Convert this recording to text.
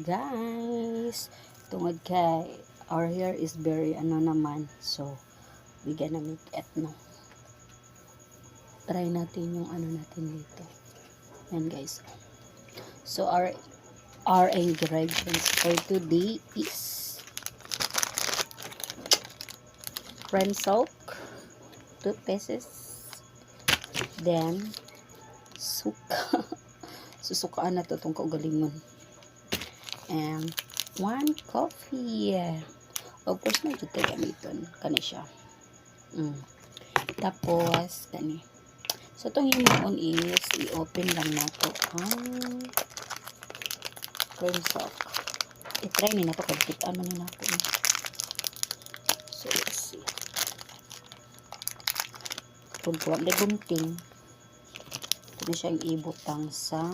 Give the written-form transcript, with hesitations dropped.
guys, tungod kay our hair is very naman, so we gonna make it, no. Try natin yung natin dito. Yan guys. So our ingredients for today is French soap, 2 pieces, then suka. Susukaan na to itong kaugalingon. And 1 coffee. Of course, medyo tayo gamiton. Kani siya. Tapos, kani. So, itong himuon is, i-open lang nato ang cream sock. I-try ni nato kung kitaan man ni nato. So, let's see. Kung kuwag na gunting, ito na siyang ibutang sa